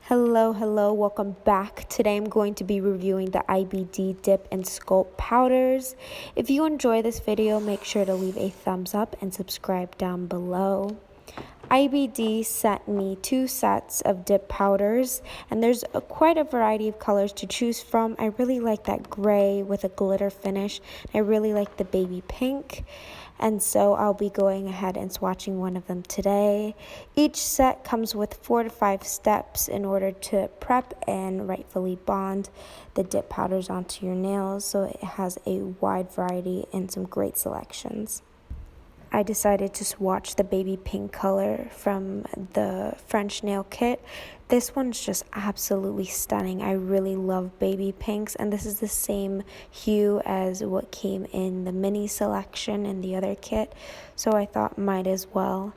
Hello, welcome back. Today I'm going to be reviewing the IBD Dip and Sculpt Powders. If you enjoy this video, make sure to leave a thumbs up and subscribe down below. IBD sent me 2 sets of dip powders, and there's quite a variety of colors to choose from. I really like that gray with a glitter finish. I really like the baby pink, and so I'll be going ahead and swatching one of them today. Each set comes with 4 to 5 steps in order to prep and rightfully bond the dip powders onto your nails, so it has a wide variety and some great selections. I decided to swatch the baby pink color from the French nail kit. This one's just absolutely stunning. I really love baby pinks, and this is the same hue as what came in the mini selection in the other kit, so I thought might as well.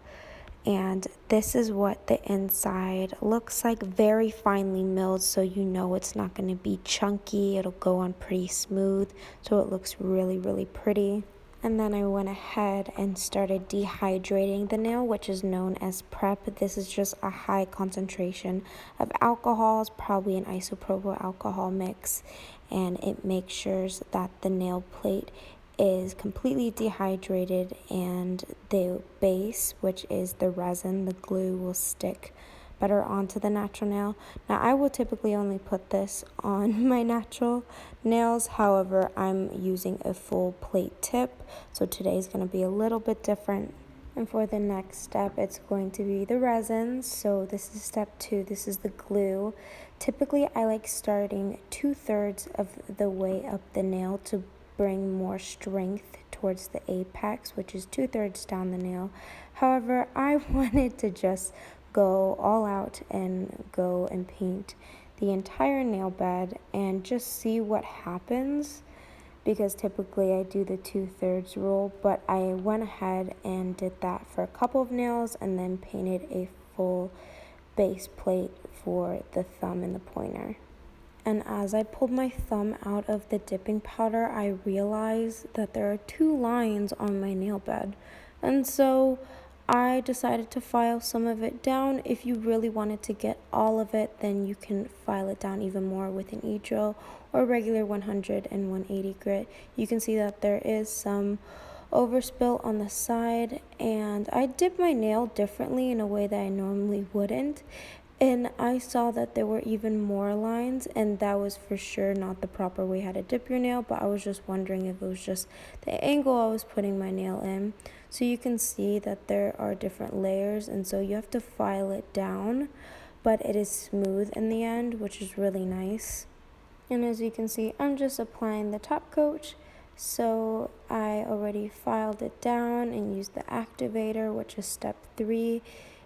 And this is what the inside looks like, very finely milled, so you know it's not going to be chunky. It'll go on pretty smooth, so it looks really pretty. And then I went ahead and started dehydrating the nail, which is known as prep. This is just a high concentration of alcohols, probably an isopropyl alcohol mix, and it makes sure that the nail plate is completely dehydrated and the base, which is the resin, the glue, will stick better onto the natural nail. Now I will typically only put this on my natural nails, however I'm using a full plate tip, so today's going to be a little bit different. And for the next step, it's going to be the resin. So this is step 2. This is the glue. Typically I like starting 2/3 of the way up the nail to bring more strength towards the apex, which is 2/3 down the nail. However, I wanted to just go all out and go and paint the entire nail bed and just see what happens, because typically I do the 2/3 rule, but I went ahead and did that for a couple of nails and then painted a full base plate for the thumb and the pointer. And as I pulled my thumb out of the dipping powder, I realized that there are 2 lines on my nail bed, and so I decided to file some of it down. If you really wanted to get all of it, then you can file it down even more with an e-drill or regular 100 and 180 grit. You can see that there is some overspill on the side, and I dipped my nail differently in a way that I normally wouldn't, and I saw that there were even more lines, and that was for sure not the proper way how to dip your nail, but I was just wondering if it was just the angle I was putting my nail in. So you can see that there are different layers, and so you have to file it down, but it is smooth in the end, which is really nice. And as you can see, I'm just applying the top coat. So I already filed it down and used the activator, which is step 3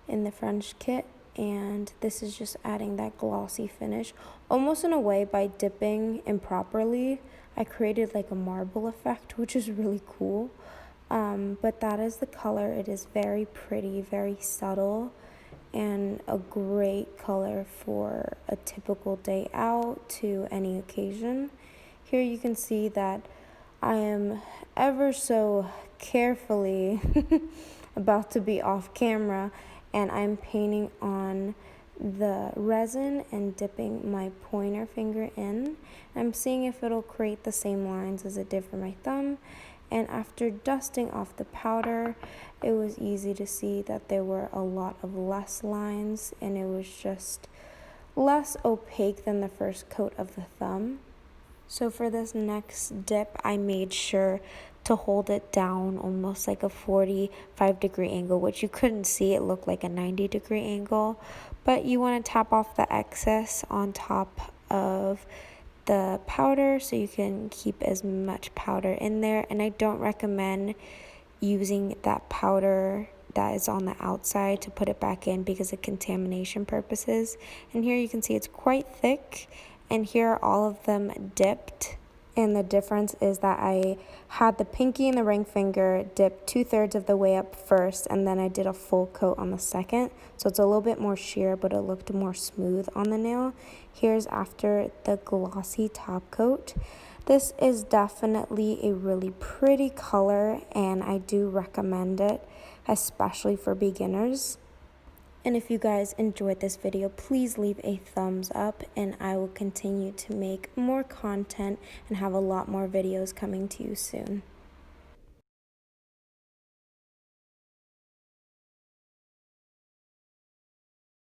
in the French kit. And this is just adding that glossy finish. Almost in a way, by dipping improperly, I created like a marble effect, which is really cool. But that is the color. It is very pretty, very subtle, and a great color for a typical day out to any occasion. Here you can see that I am ever so carefully about to be off camera, and I'm painting on the resin and dipping my pointer finger in. I'm seeing if it'll create the same lines as it did for my thumb. And after dusting off the powder, it was easy to see that there were a lot of less lines, and it was just less opaque than the first coat of the thumb. So for this next dip, I made sure to hold it down almost like a 45-degree angle, which you couldn't see. It looked like a 90-degree angle, but you want to tap off the excess on top of the powder so you can keep as much powder in there. And I don't recommend using that powder that is on the outside to put it back in because of contamination purposes. And here you can see it's quite thick, and here are all of them dipped. And the difference is that I had the pinky and the ring finger dipped 2/3 of the way up first, and then I did a full coat on the second. So it's a little bit more sheer, but it looked more smooth on the nail. Here's after the glossy top coat. This is definitely a really pretty color, and I do recommend it, especially for beginners. And if you guys enjoyed this video, please leave a thumbs up, and I will continue to make more content and have a lot more videos coming to you soon.